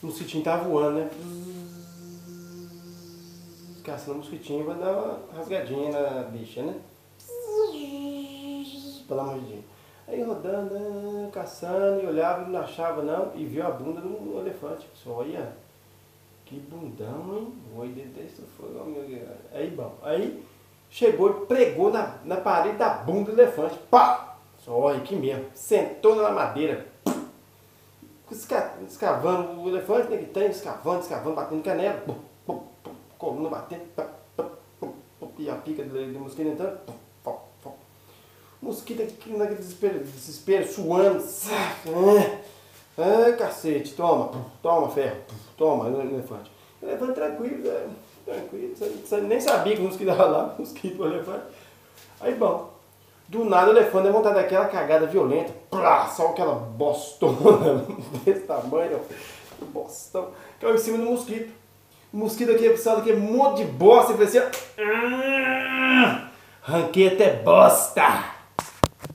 O mosquitinho tá voando, né? Caçando o mosquitinho, vai dar uma rasgadinha na bicha, né? Pelo amor de Deus. Aí rodando, caçando, e olhava e não achava não, e viu a bunda do elefante. Só olha, que bundão, hein? Oi, desse foi, meu Deus. Aí, bom, aí chegou e pregou na parede da bunda do elefante. Pá! Só olha aqui mesmo. Sentou na madeira. Escavando o elefante, né, que tem, escavando, batendo canela. Coluna batendo. E a pica do mosquito entrando. Mosquito aqui naquele desespero, suando. Ah, cacete, toma ferro, toma, elefante. Elefante tranquilo, você nem sabia que o mosquito estava lá, o mosquito, o elefante. Aí, bom, do nada o elefante deu vontade daquela cagada violenta, só aquela bostona desse tamanho, bostão, caiu em cima do mosquito. O mosquito aqui, saiu daqui, um monte de bosta, e fez assim, arranquei até bosta.